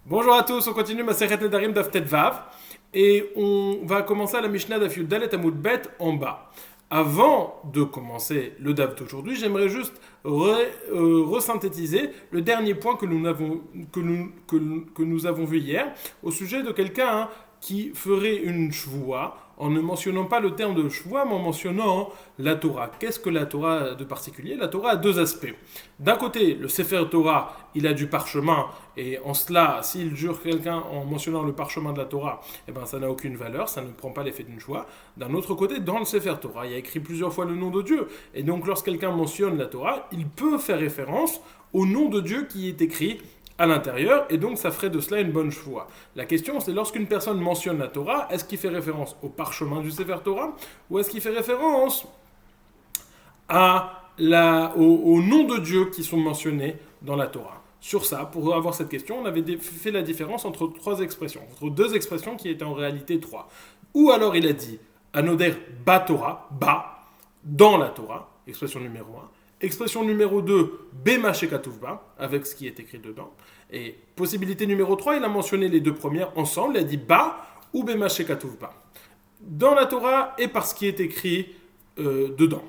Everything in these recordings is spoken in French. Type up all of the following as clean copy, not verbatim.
Bonjour à tous, on continue Masechet Nedarim Daf Tet Vav et on va commencer à la Mishnah Daf Yud Dalet Amud Bet en bas. Avant de commencer le Daf d'aujourd'hui, j'aimerais juste resynthétiser le dernier point que nous avons vu hier au sujet de quelqu'un qui ferait une shvoua en ne mentionnant pas le terme de shvoua, mais en mentionnant la Torah. Qu'est-ce que la Torah a de particulier? La Torah a deux aspects. D'un côté, le Sefer Torah, il a du parchemin, et en cela, s'il jure quelqu'un en mentionnant le parchemin de la Torah, eh ben, ça n'a aucune valeur, ça ne prend pas l'effet d'une shvoua. D'un autre côté, dans le Sefer Torah, il y a écrit plusieurs fois le nom de Dieu, et donc lorsque quelqu'un mentionne la Torah, il peut faire référence au nom de Dieu qui est écrit à l'intérieur, et donc ça ferait de cela une bonne shvoua. La question, c'est lorsqu'une personne mentionne la Torah, est-ce qu'il fait référence au parchemin du Sefer Torah, ou est-ce qu'il fait référence au nom de Dieu qui sont mentionnés dans la Torah? Sur ça, pour avoir cette question, on avait fait la différence entre trois expressions, entre deux expressions qui étaient en réalité trois. Ou alors il a dit Anoder ba Torah, ba, dans la Torah, expression numéro 1. Expression numéro 2, Bema Shekatuvba, avec ce qui est écrit dedans. Et possibilité numéro 3, il a mentionné les deux premières ensemble, il a dit Ba ou Bema Shekatuvba. Dans la Torah et par ce qui est écrit dedans.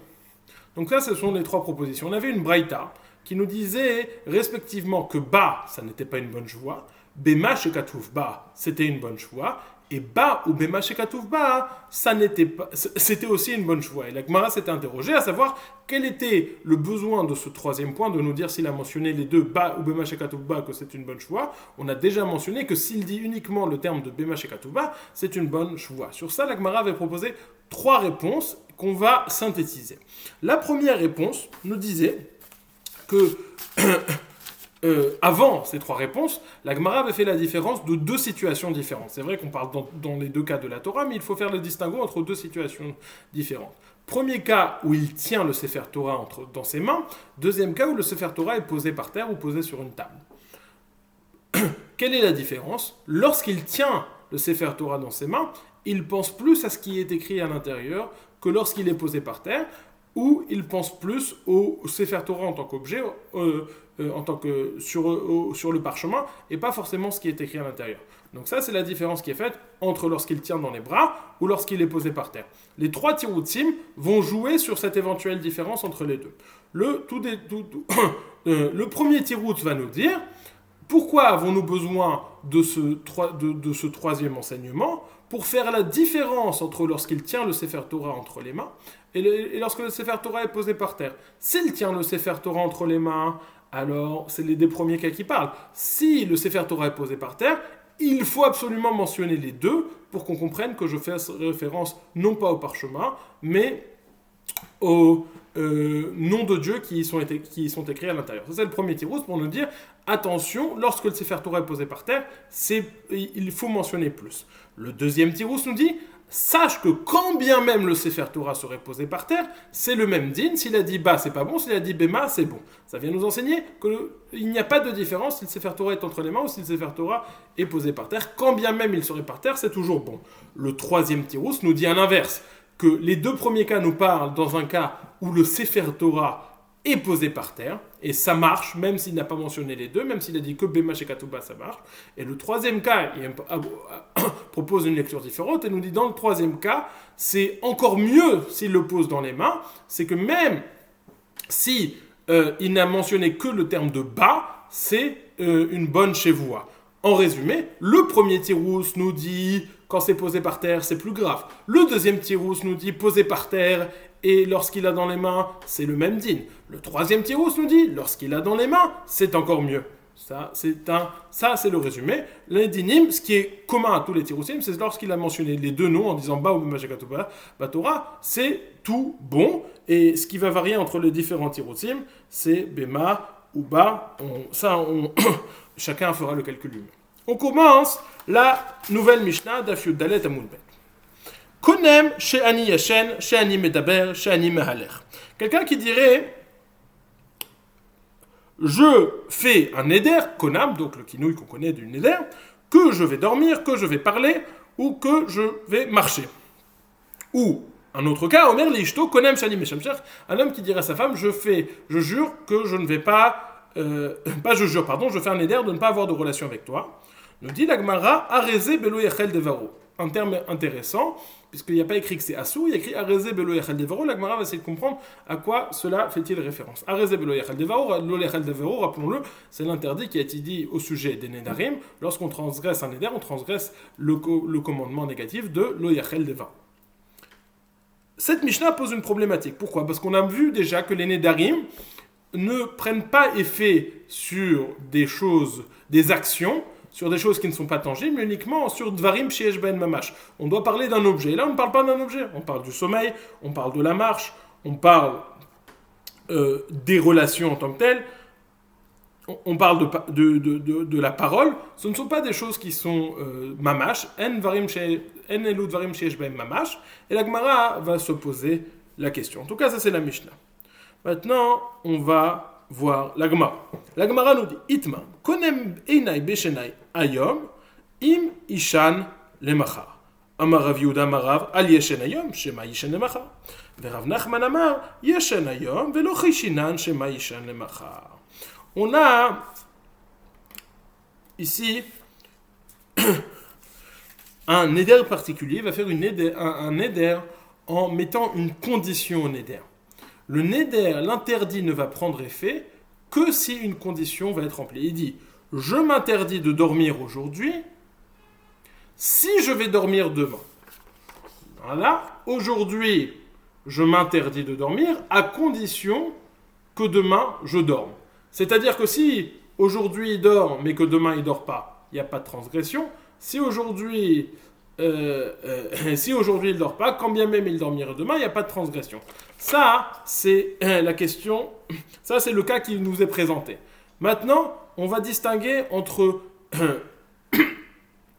Donc là, ce sont les trois propositions. On avait une braïta qui nous disait respectivement que Ba, ça n'était pas une bonne joie, Bema Shekatuvba, c'était une bonne joie, et Ba ou Bema Shekatuvba, ça n'était pas, c'était aussi une bonne choix. Et la Gemara s'était interrogée à savoir quel était le besoin de ce troisième point, de nous dire s'il a mentionné les deux Ba ou Bema Shekatuvba que c'est une bonne choix. On a déjà mentionné que s'il dit uniquement le terme de Bema Shekatuvba, c'est une bonne choix. Sur ça, la Gemara avait proposé trois réponses qu'on va synthétiser. La première réponse nous disait que avant ces trois réponses, la Gemara avait fait la différence de deux situations différentes. C'est vrai qu'on parle dans les deux cas de la Torah, mais il faut faire le distinguo entre deux situations différentes. Premier cas où il tient le Sefer Torah dans ses mains, deuxième cas où le Sefer Torah est posé par terre ou posé sur une table. Quelle est la différence? Lorsqu'il tient le Sefer Torah dans ses mains, il pense plus à ce qui est écrit à l'intérieur que lorsqu'il est posé par terre, où il pense plus au Sefer Torah en tant qu'objet, en tant que sur le parchemin, et pas forcément ce qui est écrit à l'intérieur. Donc ça, c'est la différence qui est faite entre lorsqu'il tient dans les bras ou lorsqu'il est posé par terre. Les trois tiroutim vont jouer sur cette éventuelle différence entre les deux. Le premier tirout va nous dire pourquoi avons-nous besoin de ce troisième enseignement pour faire la différence entre lorsqu'il tient le Sefer Torah entre les mains et lorsque le Sefer Torah est posé par terre. S'il tient le Sefer Torah entre les mains, alors c'est les deux premiers cas qui parlent. Si le Sefer Torah est posé par terre, il faut absolument mentionner les deux pour qu'on comprenne que je fais référence non pas au parchemin, mais au nom de Dieu qui sont écrits à l'intérieur. Ça, c'est le premier tirouz pour nous dire attention, lorsque le Sefer Torah est posé par terre, il faut mentionner plus. Le deuxième tirouz nous dit sache que quand bien même le Sefer Torah serait posé par terre, c'est le même din. S'il a dit Ba, c'est pas bon. S'il a dit Bema, c'est bon. Ça vient nous enseigner qu'il n'y a pas de différence si le Sefer Torah est entre les mains ou si le Sefer Torah est posé par terre. Quand bien même il serait par terre, c'est toujours bon. Le troisième tirouz nous dit à l'inverse, que les deux premiers cas nous parlent dans un cas où le Sefer Torah est posé par terre, et ça marche, même s'il n'a pas mentionné les deux, même s'il a dit que Bema Shekatuvba, ça marche. Et le troisième cas, il propose une lecture différente, et nous dit dans le troisième cas, c'est encore mieux s'il le pose dans les mains, c'est que même si il n'a mentionné que le terme de Ba, c'est une bonne chevoua. En résumé, le premier tirouz nous dit quand c'est posé par terre, c'est plus grave. Le deuxième tirouz nous dit posé par terre et lorsqu'il a dans les mains, c'est le même din. Le troisième tirouz nous dit lorsqu'il a dans les mains, c'est encore mieux. Ça, c'est le résumé. Les dinim, ce qui est commun à tous les tirouzim, c'est lorsqu'il a mentionné les deux noms en disant Ba ou Bema Shekatuvba, Torah, c'est tout bon. Et ce qui va varier entre les différents tirouzim, c'est Bema ou Ba. Chacun fera le calcul lui-même. On commence la nouvelle Mishnah Daf Yud Dalet Amud Bet. Konem she'ani yashen, she'ani medaber, she'ani mehaler. Quelqu'un qui dirait je fais un neder, konam, donc le kinouï qu'on connaît du neder, que je vais dormir, que je vais parler ou que je vais marcher. Ou un autre cas, Omer lishto konem she'ani meshamsher, un homme qui dirait à sa femme je jure que je ne vais pas je fais un éder de ne pas avoir de relation avec toi. Nous dit la Gemara, arezé belo yachel devaro. Un terme intéressant, puisqu'il n'y a pas écrit que c'est assou, il y a écrit arezé belo yachel devaro. La Gemara va essayer de comprendre à quoi cela fait-il référence. Arezé belo yachel devaro, lo yachel devaro, rappelons-le, c'est l'interdit qui a été dit au sujet des nedarim. Lorsqu'on transgresse un neder, on transgresse le commandement négatif de lo yachel devaro. Cette Mishnah pose une problématique. Pourquoi ? Parce qu'on a vu déjà que les nedarim ne prennent pas effet sur des choses, des actions, sur des choses qui ne sont pas tangibles, mais uniquement sur dvarim sheyesh ben mamash. On doit parler d'un objet. Et là, on ne parle pas d'un objet. On parle du sommeil, on parle de la marche, on parle des relations en tant que telles, on parle de la parole. Ce ne sont pas des choses qui sont mamash. En elu dvarim sheyesh ben mamash. Et la Gemara va se poser la question. En tout cas, ça c'est la Mishnah. Maintenant, on va voir la Gemara. La Gemara nous dit Itma, konem einai beshenai ayom, im ishan lemachar. Amar Rav Yehuda amar Rav, al yeshen ayom, shema yishen lemachar. Verav Nachman amar, yeshen ayom, velo chishinan, shema yishen lemachar. On a ici un neder particulier, il va faire un neder en mettant une condition au neder. Le neder, l'interdit ne va prendre effet que si une condition va être remplie. Il dit, je m'interdis de dormir aujourd'hui si je vais dormir demain. Voilà, aujourd'hui, je m'interdis de dormir à condition que demain, je dorme. C'est-à-dire que si aujourd'hui il dort, mais que demain il ne dort pas, il n'y a pas de transgression. Si aujourd'hui il ne dort pas, quand bien même il dormira demain, il n'y a pas de transgression. Ça, c'est la question, ça c'est le cas qui nous est présenté. Maintenant, on va distinguer entre,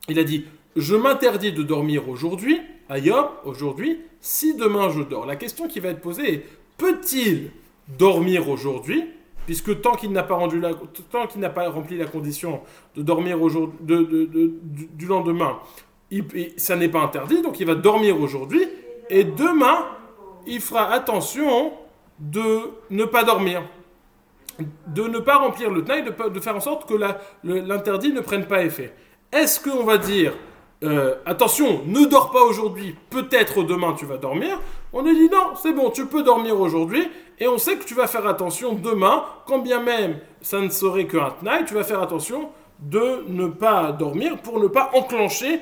il a dit, je m'interdis de dormir aujourd'hui, ayom, aujourd'hui, si demain je dors. La question qui va être posée est, peut-il dormir aujourd'hui, puisque tant qu'il n'a pas rempli la condition de dormir du lendemain, ça n'est pas interdit, donc il va dormir aujourd'hui, et demain, il fera attention de ne pas dormir, de ne pas remplir le tnaï, de faire en sorte que l'interdit ne prenne pas effet. Est-ce qu'on va dire, attention, ne dors pas aujourd'hui, peut-être demain tu vas dormir? On lui dit non, c'est bon, tu peux dormir aujourd'hui, et on sait que tu vas faire attention demain, quand bien même ça ne serait qu'un tnaï, tu vas faire attention de ne pas dormir pour ne pas enclencher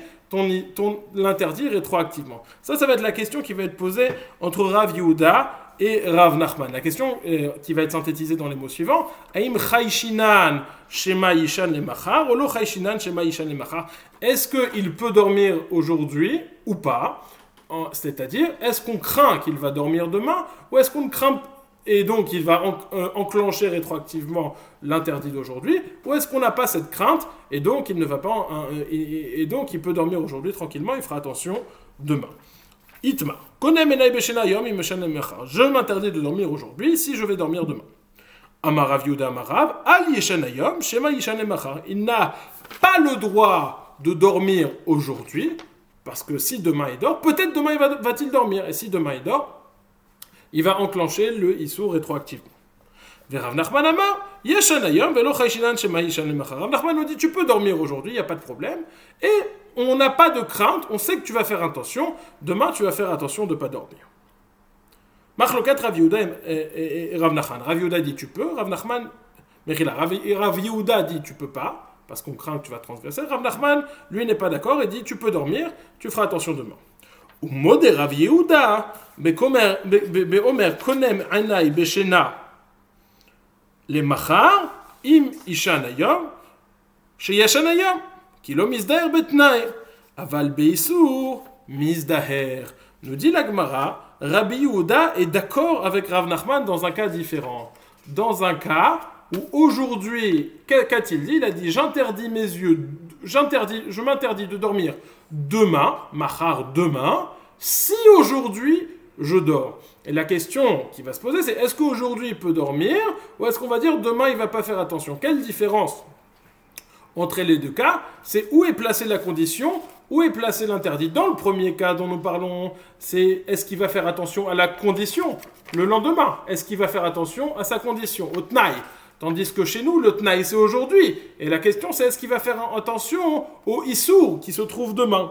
l'interdit rétroactivement. Ça va être la question qui va être posée entre Rav Yehuda et Rav Nachman. La question qui va être synthétisée dans les mots suivants, Aïm chayshinan shema yishan lemachar, ou lo chayshinan shema yishan lemachar. Est-ce qu'il peut dormir aujourd'hui ou pas? C'est-à-dire, est-ce qu'on craint qu'il va dormir demain, ou est-ce qu'on ne craint et donc il va enclencher rétroactivement l'interdit d'aujourd'hui, ou est-ce qu'on n'a pas cette crainte et donc il ne va pas et donc il peut dormir aujourd'hui tranquillement, il fera attention demain. Itma, je m'interdis de dormir aujourd'hui si je vais dormir demain. Amarav Yuda Amarav, al yeshanayom, shema yishanemachar. Il n'a pas le droit de dormir aujourd'hui, parce que si demain il dort, peut-être demain va-t-il dormir, et si demain il dort, il va enclencher le issur rétroactivement. Rav Nachman amar, yeshanayom velo chayshinan shema yishanemachar. Rav Nachman nous dit, tu peux dormir aujourd'hui, il n'y a pas de problème, et on n'a pas de crainte, on sait que tu vas faire attention, demain tu vas faire attention de ne pas dormir. Machlokat Rav Yehuda et Rav Nachman. Rav Yehuda dit tu peux, Rav Nachman, Rav Yehuda dit tu peux pas, parce qu'on craint que tu vas transgresser. Rav Nachman, lui, n'est pas d'accord et dit tu peux dormir, tu feras attention demain. Ou modé Rav Yehuda, be'omer konem anai beshena le machar, im ishan ayom, sheyashan ayom, ki lo mizdaher betnae, aval beisur mizdaher. Nous dit la Gemara, Rabbi Yehuda est d'accord avec Rav Nachman dans un cas différent. Dans un cas où aujourd'hui, qu'a-t-il dit? Il a dit, je m'interdis de dormir demain, machar demain, si aujourd'hui je dors. Et la question qui va se poser, c'est est-ce qu'aujourd'hui il peut dormir, ou est-ce qu'on va dire demain il ne va pas faire attention? Quelle différence entre les deux cas? C'est où est placée la condition, où est placé l'interdit. Dans le premier cas dont nous parlons, c'est est-ce qu'il va faire attention à la condition le lendemain? Est-ce qu'il va faire attention à sa condition, au tnaï? Tandis que chez nous, le Tnaï, c'est aujourd'hui. Et la question, c'est est-ce qu'il va faire attention au Issour qui se trouve demain.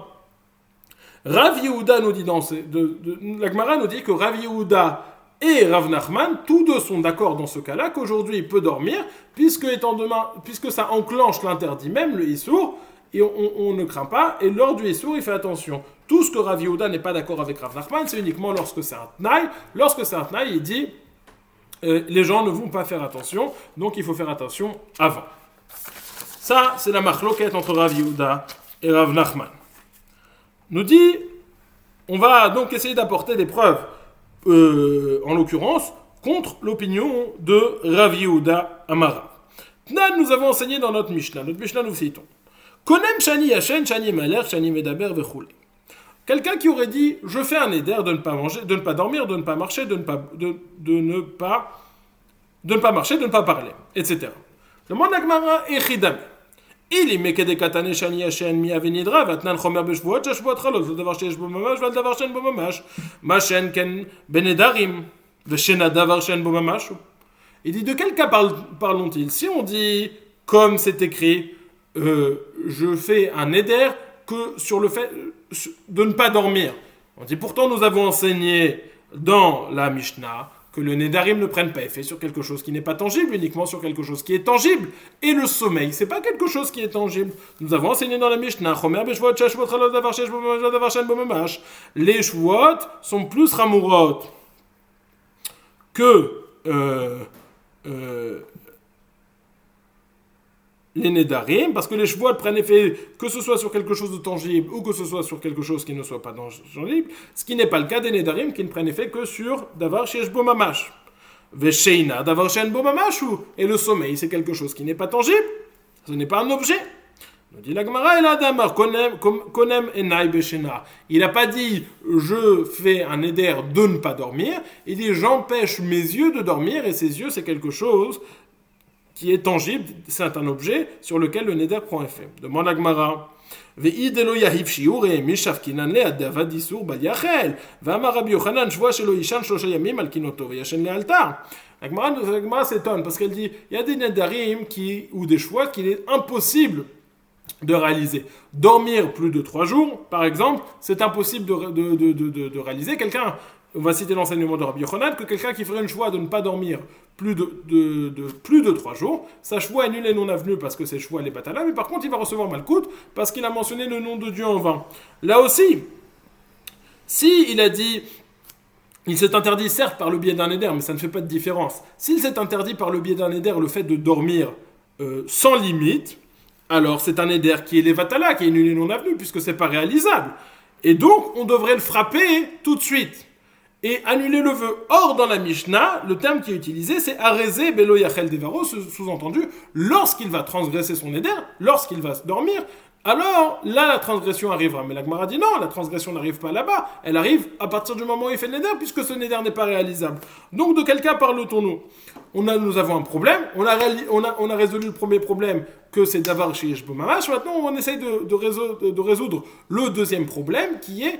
Rav Yehuda nous dit la Gemara nous dit que Rav Yehuda et Rav Nachman, tous deux sont d'accord dans ce cas-là, qu'aujourd'hui il peut dormir, puisque ça enclenche l'interdit même, le Issour, et on ne craint pas, et lors du Issour, il fait attention. Tout ce que Rav Yehuda n'est pas d'accord avec Rav Nachman, c'est uniquement lorsque c'est un Tnaï. Lorsque c'est un Tnaï, il dit les gens ne vont pas faire attention, donc il faut faire attention avant. Ça, c'est la machloket entre Rav Yehuda et Rav Nachman. Nous dit, on va donc essayer d'apporter des preuves, en l'occurrence, contre l'opinion de Rav Yehuda Amara. Tnan, nous avons enseigné dans notre Mishnah. Notre Mishnah, nous citons Konem shani yashen, shani maler, shani medaber vechule. Quelqu'un qui aurait dit, je fais un éder de ne pas manger, de ne pas dormir, de ne pas marcher, de ne pas marcher, de ne pas parler, etc. Demande la Gemara echidam. Il y met que des katané shani yashen mi avenidra vatnan chomer beshvuot shashvuot chalot le davar sheyesh bo mamash val davar shen bo mamash mashen ken benedarim veshena davar shen bo mamash. Il dit de quel cas parlons-ils? Si on dit comme c'est écrit, je fais un éder que sur le fait de ne pas dormir. On dit pourtant nous avons enseigné dans la Mishnah que le Nédarim ne prenne pas effet sur quelque chose qui n'est pas tangible, uniquement sur quelque chose qui est tangible. Et le sommeil, c'est pas quelque chose qui est tangible. Nous avons enseigné dans la Mishnah, les shvuot sont plus ramourot que les Nédarim, parce que les shvuot prennent effet que ce soit sur quelque chose de tangible ou que ce soit sur quelque chose qui ne soit pas tangible, ce qui n'est pas le cas des Nédarim qui ne prennent effet que sur davar sheyesh bo mamash. Vesheina davar she'en bo mamash, et le sommeil c'est quelque chose qui n'est pas tangible, ce n'est pas un objet. Nous dit la Gemara, konem enai beshena. Il n'a pas dit je fais un éder de ne pas dormir, il dit j'empêche mes yeux de dormir, et ses yeux c'est quelque chose qui est tangible, c'est un objet sur lequel le neder prend effet. Demande à Gemara. Ve'idelo yahiv shiur et mishafkinan le adavad isur bayachel. Ve'amar Rabbi Yochanan shvoa shelo yishan shlosha yamim al kinoto ve'yashen le altar. La Gemara s'étonne parce qu'elle dit il y a des nedarim ou des shvoa qu'il est impossible de réaliser. Dormir plus de 3 jours, par exemple, c'est impossible de réaliser. On va citer l'enseignement de Rabbi Yochanan, que quelqu'un qui ferait une choix de ne pas dormir plus de 3 jours, sa choix est nulle et non avenue parce que c'est choix les batala, mais par contre il va recevoir malkout parce qu'il a mentionné le nom de Dieu en vain. Là aussi, si il a dit, il s'est interdit certes par le biais d'un éder, mais ça ne fait pas de différence. S'il s'est interdit par le biais d'un éder le fait de dormir sans limite, alors c'est un éder qui est les vatala, qui est nul et non avenu, puisque c'est pas réalisable. Et donc on devrait le frapper tout de suite et annuler le vœu. Or, dans la Mishnah, le terme qui est utilisé, c'est arezé belo yachel devaro, sous-entendu, lorsqu'il va transgresser son éder, lorsqu'il va dormir, alors là, la transgression arrivera. Mais la Gemara dit non, la transgression n'arrive pas là-bas, elle arrive à partir du moment où il fait le néder, puisque ce néder n'est pas réalisable. Donc, de quel cas parle-t-on-nous? Nous avons un problème, on a résolu le premier problème, que c'est d'avoir chez Yesh Bomamash. Maintenant, on essaye de résoudre le deuxième problème, qui est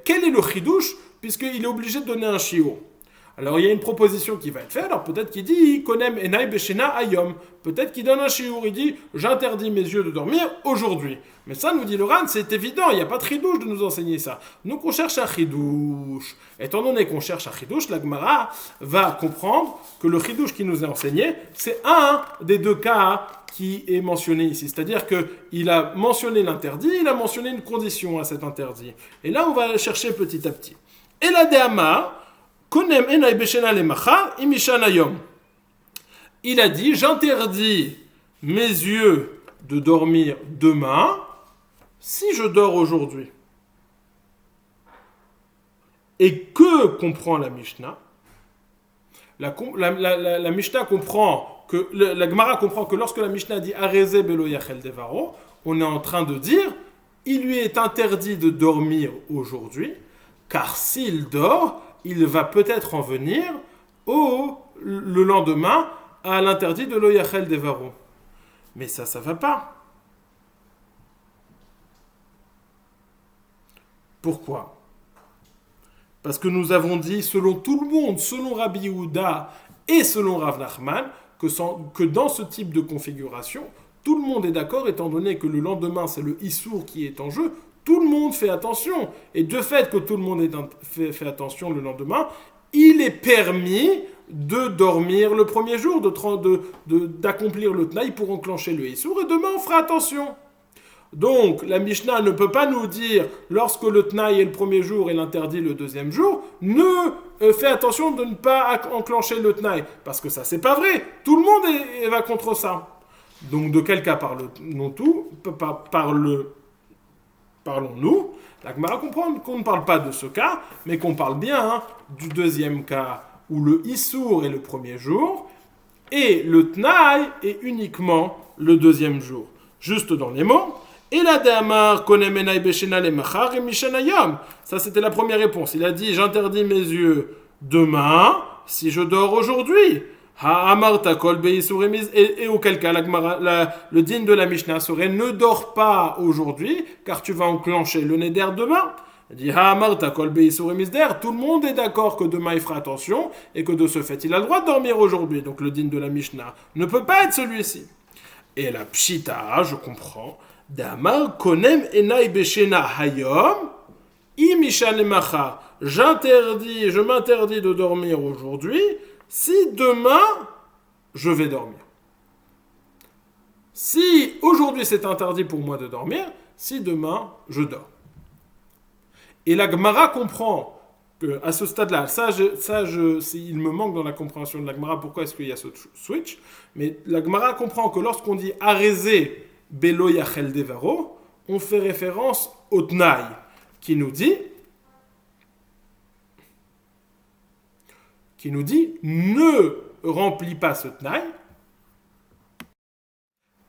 quel est le chidouche, puisqu'il est obligé de donner un shiur. Alors il y a une proposition qui va être faite, alors peut-être qu'il dit konem enai beshena ayom, peut-être qu'il donne un shiur, il dit j'interdis mes yeux de dormir aujourd'hui. Mais ça, nous dit le Ran, c'est évident, il n'y a pas de chidouche de nous enseigner ça. Donc on cherche un chidouche. Étant donné qu'on cherche un chidouche, la Gemara va comprendre que le chidouche qui nous est enseigné, c'est un des deux cas qui est mentionné ici. C'est-à-dire qu'il a mentionné l'interdit, il a mentionné une condition à cet interdit. Et là, on va chercher petit à petit. Et la Deama, konem enai beshena lemacha imishan ayom. Il a dit, j'interdis mes yeux de dormir demain si je dors aujourd'hui. Et que comprend la Mishnah? La Mishnah comprend que, la Gemara comprend que lorsque la Mishnah dit arezé belo yachel devaro, on est en train de dire, il lui est interdit de dormir aujourd'hui, car s'il dort, il va peut-être en venir le lendemain à l'interdit de lo yachel devaro. Mais ça va pas. Pourquoi? Parce que nous avons dit, selon tout le monde, selon Rabbi Yehuda et selon Rav Nachman, que dans ce type de configuration, tout le monde est d'accord, étant donné que le lendemain, c'est le Issour qui est en jeu, tout le monde fait attention. Et de fait que tout le monde fait attention le lendemain, il est permis de dormir le premier jour, d'accomplir le Tnaï pour enclencher le Issour, et demain on fera attention. Donc, la Mishnah ne peut pas nous dire, lorsque le Tnaï est le premier jour et l'interdit le deuxième jour, fais attention de ne pas enclencher le Tnaï. Parce que ça, c'est pas vrai. Tout le monde va contre ça. Donc, de quel cas parlons-nous? La Gemara comprend qu'on ne parle pas de ce cas, mais qu'on parle bien du deuxième cas, où le Issour est le premier jour, et le Tnaï est uniquement le deuxième jour. Juste dans les mots. Et la Damar konemenai beshena le machar et mishanayam. Ça, c'était la première réponse. Il a dit, j'interdis mes yeux demain si je dors aujourd'hui. Ha-amarta kol beisur et auquel cas, le digne de la Mishnah serait, ne dors pas aujourd'hui, car tu vas enclencher le neder demain. Il dit, ha-amarta kol beisur tout le monde est d'accord que demain il fera attention, et que de ce fait, il a le droit de dormir aujourd'hui. Donc le digne de la Mishnah ne peut pas être celui-ci. Et la pshita, je comprends, Damar konem enai beshena hayom, imishan emacha. Je m'interdis de dormir aujourd'hui, si demain je vais dormir. Si aujourd'hui c'est interdit pour moi de dormir, si demain je dors. Et la Gemara comprend qu'à ce stade-là, il me manque dans la compréhension de la Gemara pourquoi est-ce qu'il y a ce switch, mais la Gemara comprend que lorsqu'on dit arezé belo yachel devaro, on fait référence au Tnaï, qui nous dit ne remplis pas ce Tnaï,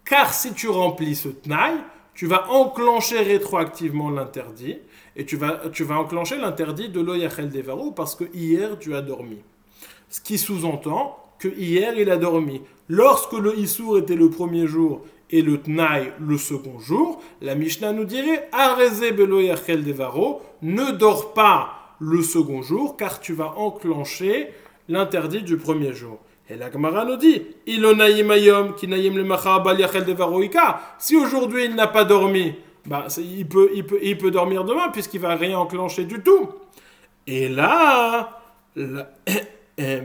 car si tu remplis ce Tnaï, tu vas enclencher rétroactivement l'interdit, et tu vas enclencher l'interdit de lo yachel devaro parce que hier tu as dormi. Ce qui sous-entend que hier il a dormi. Lorsque le Issour était le premier jour et le Tnaï le second jour, la Mishnah nous dirait arezé belo yachel devaro, ne dors pas le second jour car tu vas enclencher l'interdit du premier jour. Et la Gemara nous dit Ilonaïm ayom kinayim le machar bal yachel devaroika. Si aujourd'hui il n'a pas dormi, il peut dormir demain puisqu'il va rien enclencher du tout. Et là, et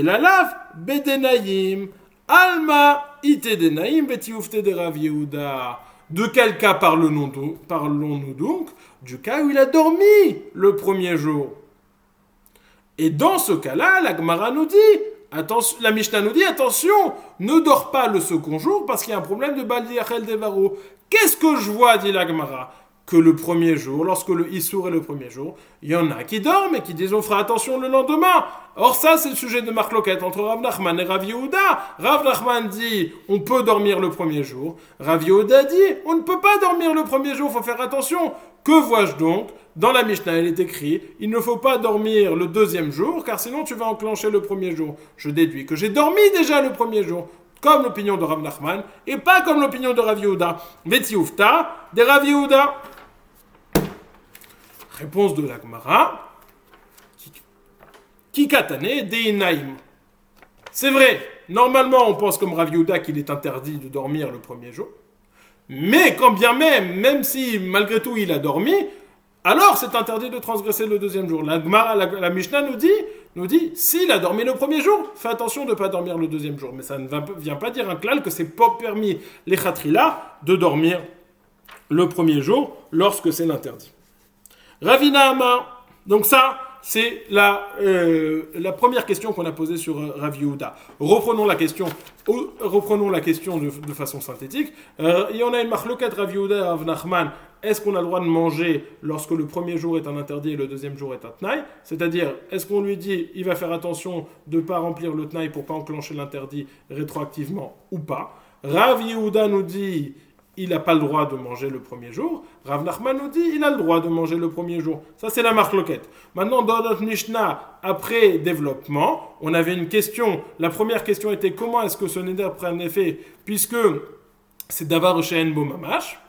la lave bedenaïm alma itedenaïm betiufte de Rav Yehuda. De quel cas parlons-nous donc? Du cas où il a dormi le premier jour. Et dans ce cas-là, la Gemara nous dit, la Mishnah nous dit, attention, ne dors pas le second jour parce qu'il y a un problème de Bal Yachel Devaro. Qu'est-ce que je vois, dit la Gemara? Que le premier jour, lorsque le Issour est le premier jour, il y en a qui dorment et qui disent on fera attention le lendemain. Or ça, c'est le sujet de Marloquette entre Rav Nachman et Rav Yehuda. Rav Nachman dit on peut dormir le premier jour. Rav Yehuda dit on ne peut pas dormir le premier jour, il faut faire attention. Que vois-je donc? Dans la Mishnah, il est écrit il ne faut pas dormir le deuxième jour, car sinon tu vas enclencher le premier jour. Je déduis que j'ai dormi déjà le premier jour, comme l'opinion de Rav Nachman, et pas comme l'opinion de Rav Yehuda. Vetiufta de Rav Yehuda. Réponse de la Gemara Kikatane deinaim. C'est vrai, normalement on pense comme Rav Yehuda qu'il est interdit de dormir le premier jour, mais quand bien même si malgré tout il a dormi, alors c'est interdit de transgresser le deuxième jour. La Mishnah nous dit, s'il a dormi le premier jour, fais attention de ne pas dormir le deuxième jour. Mais ça ne vient pas dire un klal que c'est pas permis les khatrila de dormir le premier jour lorsque c'est l'interdit. Ravina Ama, donc ça c'est la première question qu'on a posée sur Rav Yehuda. Reprenons la question de façon synthétique. Il y en a une marloquette Rav Yehuda et Rav Nachman. Est-ce qu'on a le droit de manger lorsque le premier jour est un interdit et le deuxième jour est un tnaï? C'est-à-dire, est-ce qu'on lui dit il va faire attention de ne pas remplir le tnaï pour ne pas enclencher l'interdit rétroactivement ou pas? Rav Yehuda nous dit il n'a pas le droit de manger le premier jour. Rav Nachman nous dit il a le droit de manger le premier jour. Ça, c'est la marloquette. Maintenant, dans notre Mishnah, après développement, on avait une question. La première question était comment est-ce que ce neder prend effet puisque c'est davar she'en bo mamash.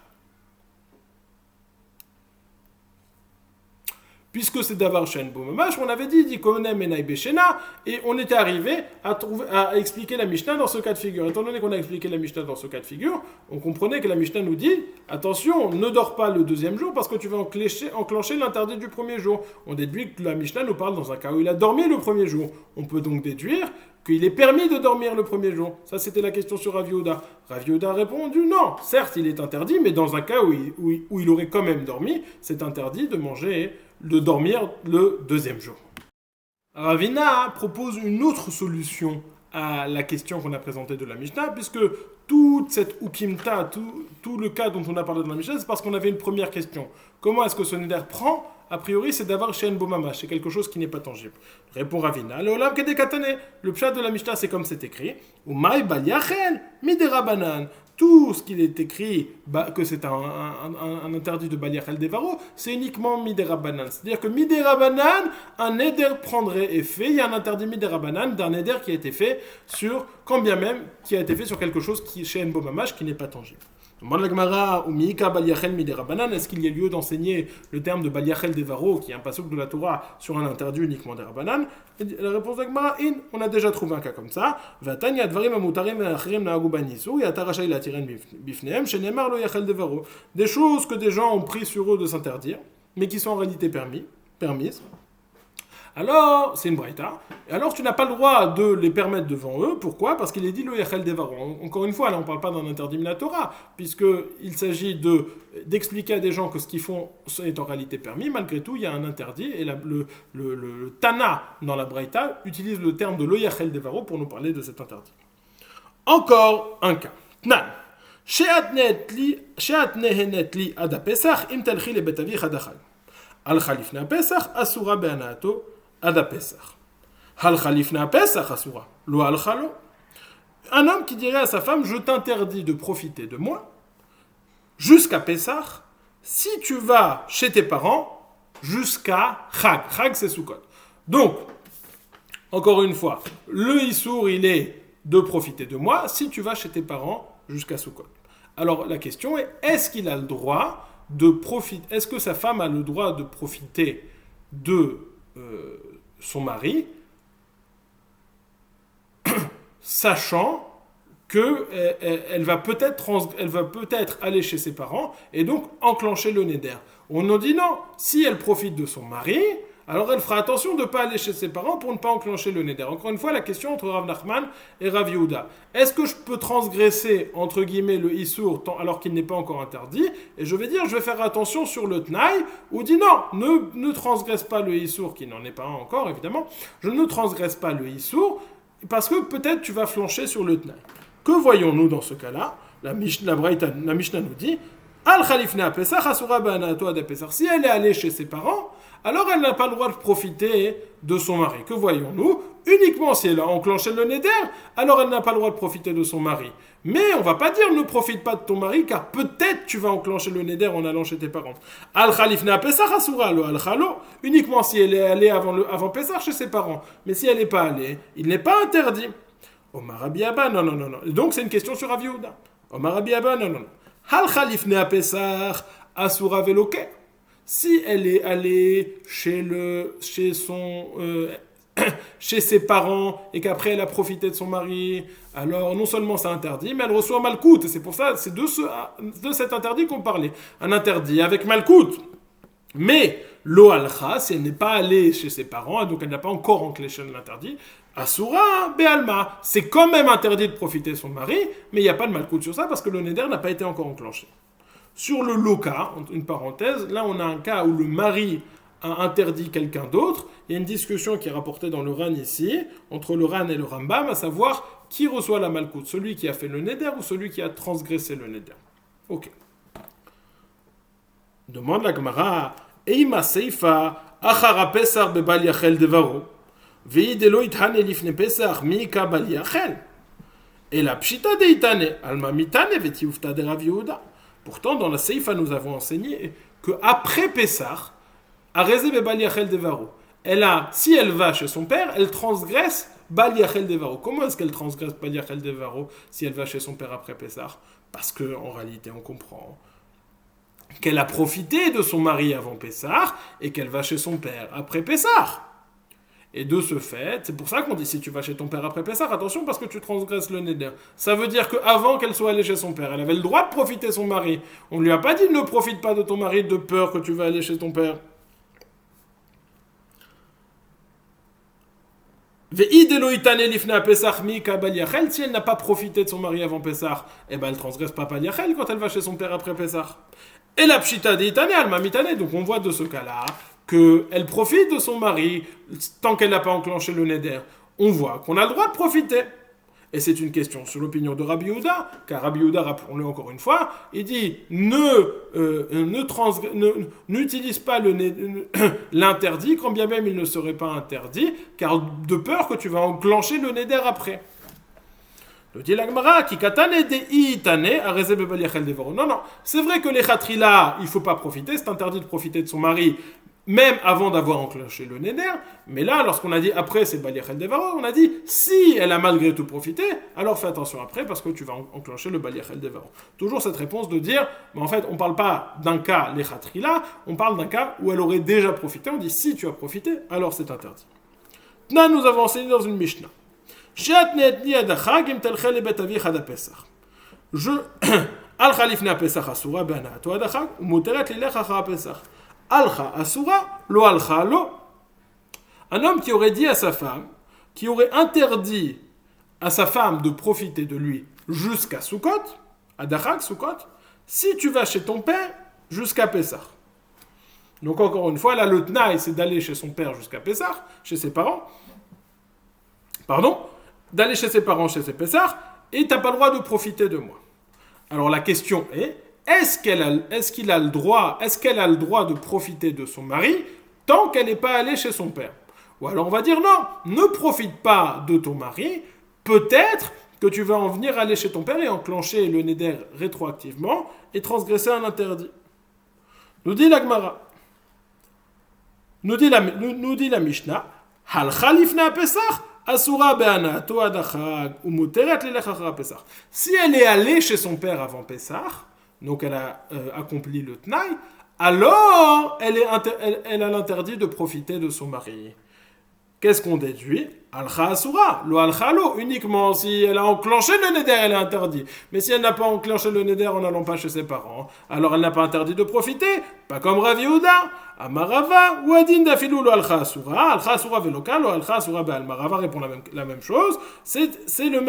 puisque c'est Davar Shen Bomamash, on avait dit Konem Enai Beshena, et on était arrivé à expliquer la Mishnah dans ce cas de figure. Étant donné qu'on a expliqué la Mishnah dans ce cas de figure, on comprenait que la Mishnah nous dit attention, ne dors pas le deuxième jour parce que tu vas enclencher l'interdit du premier jour. On déduit que la Mishnah nous parle dans un cas où il a dormi le premier jour. On peut donc déduire qu'il est permis de dormir le premier jour. Ça, c'était la question sur Rav Yehuda. Rav Yehuda a répondu non. Certes, il est interdit, mais dans un cas où il aurait quand même dormi, c'est interdit de dormir le deuxième jour. Ravina propose une autre solution à la question qu'on a présentée de la Mishnah, puisque toute cette Ukimta, tout le cas dont on a parlé dans la Mishnah, c'est parce qu'on avait une première question. Comment est-ce que ce neder prend? A priori, c'est d'avoir She'en Bomamash, c'est quelque chose qui n'est pas tangible. Répond Ravina. Le pshat de la Mishnah, c'est comme c'est écrit. Umay bal yachel midera banan. Tout ce qu'il est écrit que c'est un interdit de bal yachel devaro, c'est uniquement midera banan. C'est-à-dire que midera banan, un neder prendrait effet. Il y a un interdit midera banan d'un neder qui a été fait sur, quand bien même, qui a été fait sur quelque chose qui She'en Bomamash qui n'est pas tangible. Est-ce qu'il y a lieu d'enseigner le terme de Bal Yachel Devaro, qui est un pasuk de la Torah, sur un interdit uniquement des Rabbanan? La réponse de la Gemara, on a déjà trouvé un cas comme ça. Des choses que des gens ont pris sur eux de s'interdire, mais qui sont en réalité permises. Alors, c'est une braïta. Alors, tu n'as pas le droit de les permettre devant eux. Pourquoi? Parce qu'il est dit le yachel devaro. Encore une fois, là, on ne parle pas d'un interdit de la Torah, puisqu'il s'agit d'expliquer à des gens que ce qu'ils font est en réalité permis. Malgré tout, il y a un interdit. Et le Tana, dans la braïta, utilise le terme de le yachel devaro pour nous parler de cet interdit. Encore un cas. Tnan. Sheat nehenet li ad Pesach im telchi le betavi chadachal. Al khalifna Pesach asura be'anato ad Pesach. Hal khalifna Pesach asura. Lo al khalo. Un homme qui dirait à sa femme, je t'interdis de profiter de moi jusqu'à Pesach si tu vas chez tes parents jusqu'à Chag. Chag, c'est Sukkot. Donc, encore une fois, le Issour, il est de profiter de moi si tu vas chez tes parents jusqu'à Sukkot. Alors, la question est, est-ce qu'il a le droit de profiter? Est-ce que sa femme a le droit de profiter de son mari, sachant qu'elle va peut-être aller chez ses parents et donc enclencher le neder? On nous dit non, si elle profite de son mari, alors elle fera attention de ne pas aller chez ses parents pour ne pas enclencher le neder. Encore une fois, la question entre Rav Nachman et Rav Yehuda. Est-ce que je peux transgresser, entre guillemets, le Issour alors qu'il n'est pas encore interdit? Et je vais dire, je vais faire attention sur le Tnaï, ou dit non, ne transgresse pas le Issour, qui n'en est pas un encore, évidemment. Je ne transgresse pas le Issour, parce que peut-être tu vas flancher sur le Tnaï. Que voyons-nous dans ce cas-là? La Mishnah nous dit, Al Khalifna Pesach Asura Banato Ad Pesach. Si elle est allée chez ses parents, alors elle n'a pas le droit de profiter de son mari. Que voyons-nous? Uniquement si elle a enclenché le neder, alors elle n'a pas le droit de profiter de son mari. Mais on ne va pas dire ne profite pas de ton mari, car peut-être tu vas enclencher le neder en allant chez tes parents. Al Khalifna Pesach Asura lo Al Khalo. Uniquement si elle est allée avant Pesach chez ses parents. Mais si elle n'est pas allée, il n'est pas interdit. Omar Rabbi Abba, non. Et donc c'est une question sur Rav Yehuda. Omar Rabbi Abba, non. Hal Khalifna Pesach Asura Veloke. Si elle est allée chez ses parents et qu'après elle a profité de son mari, alors non seulement c'est interdit, mais elle reçoit malkout. Et c'est pour ça, c'est de cet interdit qu'on parlait. Un interdit avec malkout. Mais lo alcha, si elle n'est pas allée chez ses parents, et donc elle n'a pas encore enclenché l'interdit, asura be'alma. C'est quand même interdit de profiter de son mari, mais il n'y a pas de malkout sur ça parce que le neder n'a pas été encore enclenché. Sur le loka, une parenthèse, là on a un cas où le mari a interdit quelqu'un d'autre. Il y a une discussion qui est rapportée dans le Ran ici, entre le Ran et le Rambam, à savoir qui reçoit la malkout, celui qui a fait le neder ou celui qui a transgressé le neder. Ok. Demande la Gemara, Eima Seifa, Achara Pesach bebal yachel devaro, Vei de lo itane lifne Pesach mika bal yachel. Et la pshita de itane, alma mitane vetiufta de Rav Yehuda. Pourtant, dans la Seifa, nous avons enseigné qu'après Pessah, Areze Bebal Yachel Devaro, si elle va chez son père, elle transgresse Bal Yachel Devaro. Comment est-ce qu'elle transgresse Bal Yachel Devaro si elle va chez son père après Pessah? Parce qu'en réalité, on comprend qu'elle a profité de son mari avant Pessah et qu'elle va chez son père après Pessah. Et de ce fait, c'est pour ça qu'on dit si tu vas chez ton père après Pessah, attention parce que tu transgresses le neder. Ça veut dire qu'avant qu'elle soit allée chez son père, elle avait le droit de profiter de son mari. On ne lui a pas dit ne profite pas de ton mari de peur que tu vas aller chez ton père. Si elle n'a pas profité de son mari avant Pessah, eh ben elle transgresse pas Bal Yachel quand elle va chez son père après Pessah. Et la pshita d'Itane, Alma Mitane, donc on voit de ce cas-là qu'elle profite de son mari tant qu'elle n'a pas enclenché le neder. On voit qu'on a le droit de profiter. Et c'est une question sur l'opinion de Rabbi Yehuda, car Rabbi Yehuda, rappelons-le encore une fois, il dit n'utilise pas l'interdit, quand bien même il ne serait pas interdit, car de peur que tu vas enclencher le neder après. Le dit l'Agmara, qui katane de itane a rezé bebal yachel devoro. Non, c'est vrai que les khatrila, il faut pas profiter, c'est interdit de profiter de son mari, même avant d'avoir enclenché le neder. Mais là, lorsqu'on a dit après c'est bal yachel devoro, on a dit si elle a malgré tout profité, alors fais attention après parce que tu vas enclencher le bal yachel devoro. Toujours cette réponse de dire, mais en fait on parle pas d'un cas les khatrila, on parle d'un cas où elle aurait déjà profité. On dit si tu as profité, alors c'est interdit. Là, nous avons enseigné dans une Mishnah. Je Alcha lifna Pesach asura be'anato adachag umuteret lilech achar Pesach. Alcha asura lo alcha lo. Un homme qui aurait dit à sa femme, qui aurait interdit à sa femme de profiter de lui jusqu'à Sukkot, adachag Sukkot, si tu vas chez ton père jusqu'à Pesach. Donc encore une fois, là le tnaï c'est d'aller chez son père jusqu'à Pesach, chez ses parents. D'aller chez ses parents, chez ses Pessah, et tu n'as pas le droit de profiter de moi. Alors la question est, est-ce qu'elle a le droit de profiter de son mari tant qu'elle n'est pas allée chez son père? Ou alors on va dire non, ne profite pas de ton mari, peut-être que tu vas en venir aller chez ton père et enclencher le neder rétroactivement et transgresser un interdit. Nous dit la Gemara, nous dit la Mishnah, Hal Khalifna Pesach, Asura be'anato adachag umuteret lilech achar Pesach. Si elle est allée chez son père avant Pesach, donc elle a accompli le tnaï, alors elle a l'interdit de profiter de son mari. Qu'est-ce qu'on déduit? Alcha asura, lo alcha lo. Uniquement si elle a enclenché le neder, elle est interdite. Mais si elle n'a pas enclenché le neder en n'allant pas chez ses parents, alors elle n'a pas interdit de profiter. Pas comme Rav Yehuda. Amarava ou adin dafilou lo alcha asura veloka lo alcha asura be'al. Marava répond la même chose. C'est le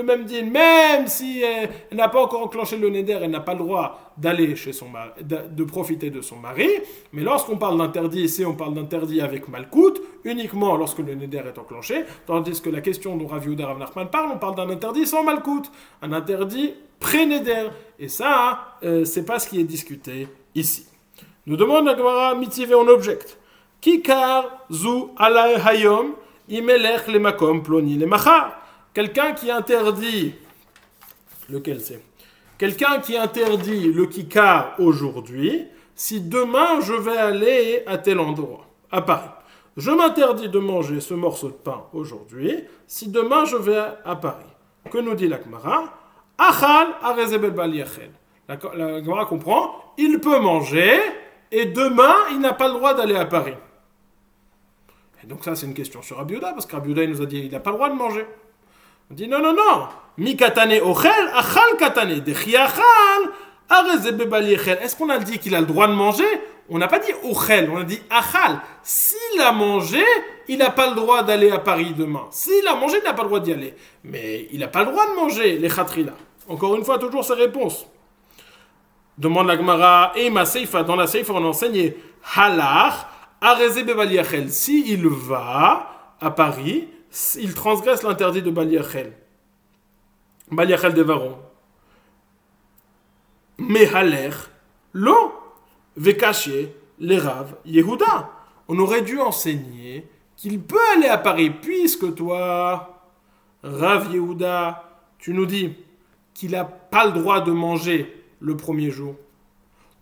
même din. Même si elle n'a pas encore enclenché le neder, elle n'a pas le droit d'aller chez son mari, de profiter de son mari. Mais lorsqu'on parle d'interdit ici, on parle d'interdit avec malkout, uniquement lorsque le neder est enclenché. Tandis que la question dont Rav Yehuda Rav Nachman parle, on parle d'un interdit sans malkout, un interdit pré-neder. Et ça, c'est pas ce qui est discuté ici. Nous demande la Gemara mitive on objecte. Kikar zu alay hayom imelech le makom ploni le machar. Quelqu'un qui interdit, lequel c'est? Quelqu'un qui interdit le kikar aujourd'hui, si demain je vais aller à tel endroit, à Paris. Je m'interdis de manger ce morceau de pain aujourd'hui, si demain je vais à Paris. Que nous dit la Gemara? Achal arezebel bal yachel. La Gemara comprend, il peut manger, et demain, il n'a pas le droit d'aller à Paris. Et donc ça, c'est une question sur Rabbi Yehuda, parce que Rabbi Yehuda, il nous a dit, il n'a pas le droit de manger. On dit, non. Mi katane ochel, achal katane, dechi achal, arezebel bal yachel. Est-ce qu'on a dit qu'il a le droit de manger? On n'a pas dit ochel, on a dit achal. S'il a mangé, il n'a pas le droit d'aller à Paris demain. S'il a mangé, il n'a pas le droit d'y aller. Mais il n'a pas le droit de manger, les khatrila. Encore une fois, toujours ces réponses. Demande la Gemara, et ma seifa, dans la seifa, on a enseigné halach, arezé bebal yachel. Si il va à Paris, il transgresse l'interdit de bal yachel. Bal yachel des varons. Mais haler, lo, vekaché, les Rav Yehuda. On aurait dû enseigner qu'il peut aller à Paris, puisque toi, Rav Yehuda, tu nous dis qu'il n'a pas le droit de manger le premier jour.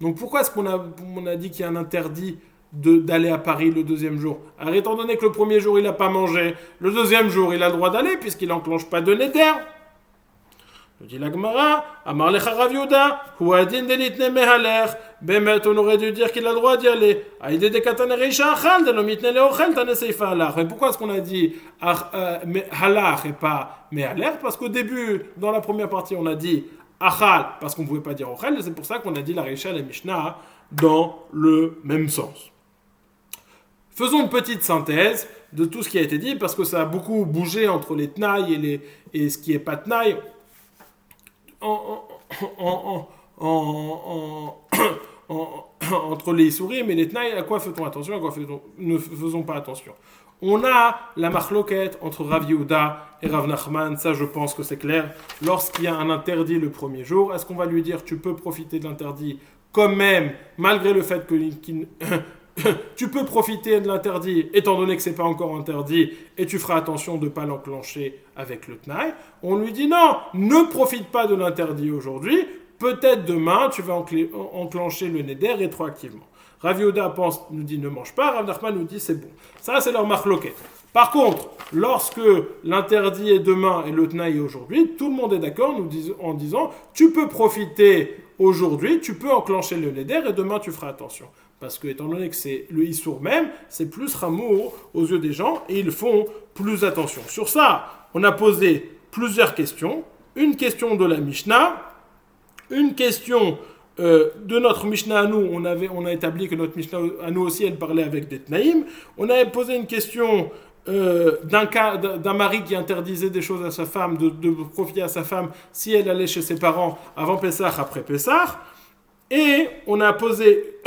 Donc pourquoi est-ce qu'on a dit qu'il y a un interdit d'aller à Paris le deuxième jour? Alors étant donné que le premier jour il n'a pas mangé, le deuxième jour il a le droit d'aller puisqu'il n'enclenche pas de neder. Nous dit la Gemara, Amar lecha Rav Yehuda, hu adin delitne mehaler. Bemet, on aurait dû dire qu'il a le droit d'y aller. Aïde de katane reisha achal, de lomitne leochel, tane seifa halach. Mais pourquoi est-ce qu'on a dit halach et pas mehaler? Parce qu'au début, dans la première partie, on a dit achal, parce qu'on ne pouvait pas dire ochel, et c'est pour ça qu'on a dit la reisha et la mishnah dans le même sens. Faisons une petite synthèse de tout ce qui a été dit, parce que ça a beaucoup bougé entre les tnaïs et ce qui n'est pas tnaïs. Entre les souris et les tnaïs, à quoi fait-on attention, à quoi ne faisons pas attention. On a la marloquette entre Rav Yehuda et Rav Nachman, ça je pense que c'est clair. Lorsqu'il y a un interdit le premier jour, est-ce qu'on va lui dire tu peux profiter de l'interdit quand même, malgré le fait que tu peux profiter de l'interdit, étant donné que ce n'est pas encore interdit, et tu feras attention de ne pas l'enclencher avec le tnaï. On lui dit non, ne profite pas de l'interdit aujourd'hui, peut-être demain tu vas enclencher le neder rétroactivement. Rav Yehuda nous dit ne mange pas, Rav Nachman nous dit c'est bon. Ça c'est leur marloquette. Par contre, lorsque l'interdit est demain et le tnaï est aujourd'hui, tout le monde est d'accord en disant tu peux profiter aujourd'hui, tu peux enclencher le neder et demain tu feras attention. Parce que, étant donné que c'est le issour même, c'est plus ramour aux yeux des gens et ils font plus attention. Sur ça, on a posé plusieurs questions. Une question de la Mishnah, une question de notre Mishnah à nous. On a établi que notre Mishnah à nous aussi, elle parlait avec des Tnaïm. On avait posé une question d'un mari qui interdisait des choses à sa femme, de profiter à sa femme si elle allait chez ses parents avant Pessah, après Pessah. Et on a posé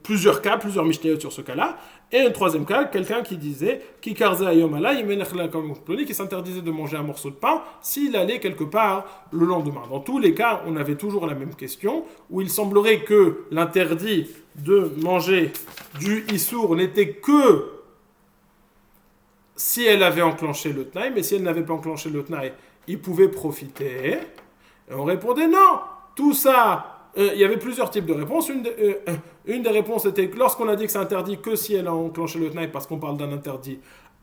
plusieurs cas, plusieurs mishnayot sur ce cas-là. Et un troisième cas, quelqu'un qui disait qui s'interdisait de manger un morceau de pain s'il allait quelque part le lendemain. Dans tous les cas, on avait toujours la même question, où il semblerait que l'interdit de manger du issour n'était que si elle avait enclenché le tnaï, mais si elle n'avait pas enclenché le tnaï, il pouvait profiter. Et on répondait non. Tout ça, il y avait plusieurs types de réponses. Une des réponses était que lorsqu'on a dit que c'est interdit que si elle a enclenché le tnaï, parce qu'on parle d'un interdit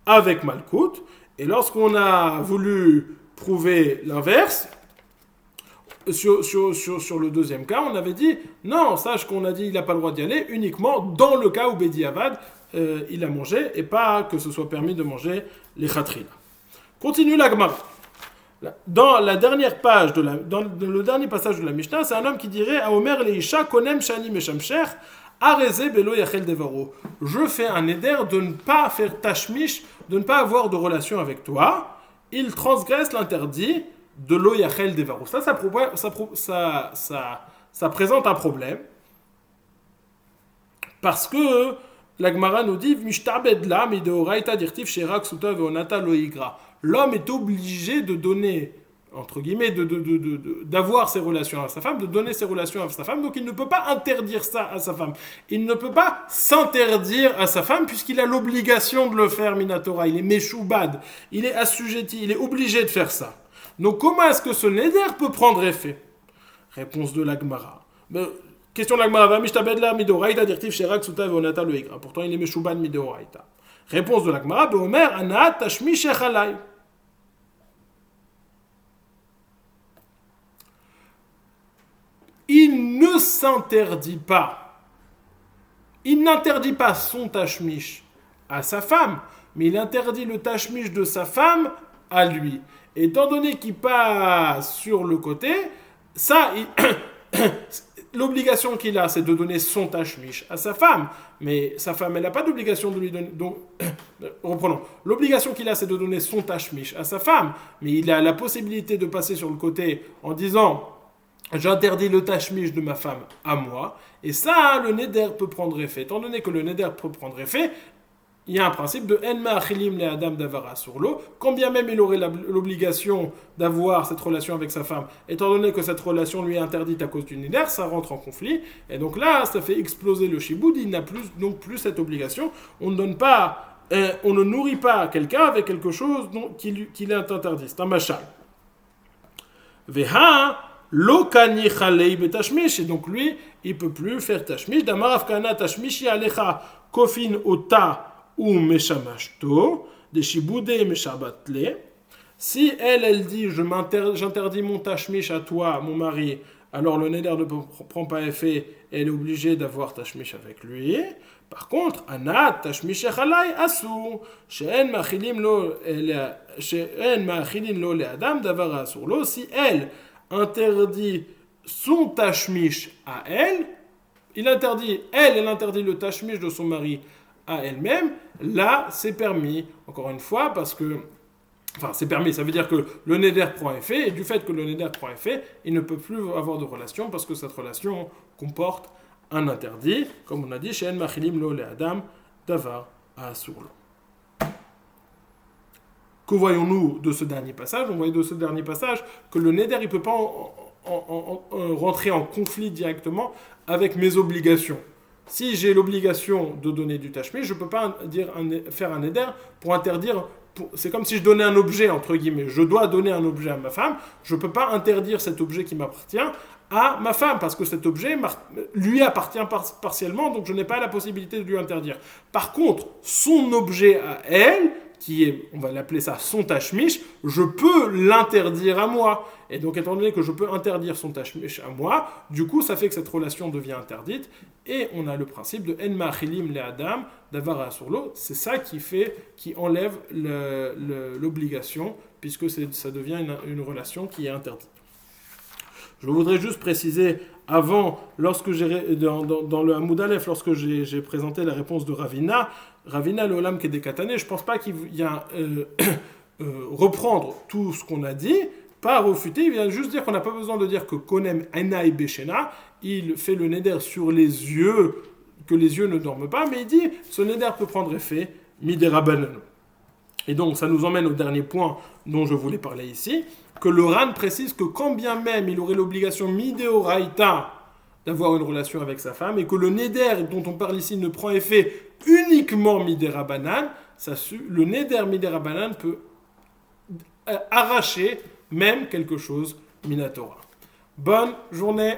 avec malkout. Et lorsqu'on a voulu prouver l'inverse, sur le deuxième cas, on avait dit non, sache qu'on a dit il n'a pas le droit d'y aller uniquement dans le cas où Bedi Avad il a mangé et pas que ce soit permis de manger les khatrina. Continue la Gemara. Dans la dernière page, dans le dernier passage de la Mishnah, c'est un homme qui dirait à Omer Leisha Konem Shani Meshamsher Areze Belo Yachel Devaro. Je fais un éder de ne pas faire tashmish, de ne pas avoir de relation avec toi. Il transgresse l'interdit de Lo Yachel Devaro. Ça présente un problème. Parce que la Gemara nous dit Mishtabed la mideoraita dirtiv sherak suta veonata lo igra. L'homme est obligé de donner, entre guillemets, d'avoir ses relations à sa femme, de donner ses relations à sa femme, donc il ne peut pas interdire ça à sa femme. Il ne peut pas s'interdire à sa femme, puisqu'il a l'obligation de le faire, Minatora. Il est méchoubad, il est assujetti, il est obligé de faire ça. Donc comment est-ce que ce neder peut prendre effet? Réponse de la Gemara. Question de la Gemara, Mishtabedla midoraita dirtiv sherak suta veonata lo igra. Pourtant il est méchoubad midoraita. Réponse de la Gemara, Beomer anaat tashmi shechalai. Il ne s'interdit pas. Il n'interdit pas son tashmish à sa femme, mais il interdit le tashmish de sa femme à lui. Étant donné qu'il passe sur le côté, ça, l'obligation qu'il a, c'est de donner son tashmish à sa femme. Mais sa femme, elle n'a pas d'obligation de lui donner... Donc, reprenons. L'obligation qu'il a, c'est de donner son tashmish à sa femme. Mais il a la possibilité de passer sur le côté en disant... J'interdis le tashmish de ma femme à moi. Et ça, le neder peut prendre effet. Étant donné que le neder peut prendre effet, il y a un principe de en ma'achilim le adam davara sur l'eau. Quand bien même il aurait l'obligation d'avoir cette relation avec sa femme, étant donné que cette relation lui est interdite à cause du neder, ça rentre en conflit. Et donc là, ça fait exploser le shiboud. Il n'a plus cette obligation. On ne nourrit pas quelqu'un avec quelque chose qui est interdit. C'est un machal. Veha Lokani chalei betashmish, et donc lui, il peut plus faire tashmish. Damarav kana tashmishi alecha kofin ota ou meshamashto, de shibude meshabatle. Si elle dit j'interdis mon tashmish à toi, mon mari, alors le neder ne prend pas effet et elle est obligée d'avoir tashmish avec lui. Par contre, anat tashmish chalai asur, she'en machilim lo le adam davar asur lo. Si elle interdit son tashmish à elle, elle interdit le tashmish de son mari à elle-même, là c'est permis, encore une fois, parce que enfin, c'est permis, ça veut dire que le neder prend effet, et du fait que le neder prend effet, il ne peut plus avoir de relation, parce que cette relation comporte un interdit, comme on a dit, She'en machilim lo le adam davar asur lo. Que voyons-nous de ce dernier passage? On voit de ce dernier passage que le neder, il ne peut pas rentrer en conflit directement avec mes obligations. Si j'ai l'obligation de donner du tashmish, je ne peux pas faire un neder pour interdire. C'est comme si je donnais un objet, entre guillemets. Je dois donner un objet à ma femme. Je ne peux pas interdire cet objet qui m'appartient à ma femme, parce que cet objet lui appartient partiellement, donc je n'ai pas la possibilité de lui interdire. Par contre, son objet à elle, qui est, on va l'appeler ça, son tashmish, je peux l'interdire à moi. Et donc, étant donné que je peux interdire son tashmish à moi, du coup, ça fait que cette relation devient interdite. Et on a le principe de en machilim le adam d'avar asur lo. C'est ça qui enlève l'obligation, puisque ça devient une relation qui est interdite. Je voudrais juste préciser, avant, dans le Hamoud Aleph, lorsque j'ai présenté la réponse de Ravina le Olam Kedekatane, je ne pense pas qu'il y a reprendre tout ce qu'on a dit, pas refuter, il vient juste dire qu'on n'a pas besoin de dire que Konem Enai Beshena, il fait le neder sur les yeux, que les yeux ne dorment pas, mais il dit ce neder peut prendre effet miderabanan. Et donc ça nous emmène au dernier point dont je voulais parler ici, que le Ran précise que quand bien même il aurait l'obligation midéoraïta d'avoir une relation avec sa femme, et que le neder dont on parle ici ne prend effet uniquement midérabanan, le neder midérabanan peut arracher même quelque chose minatora. Bonne journée.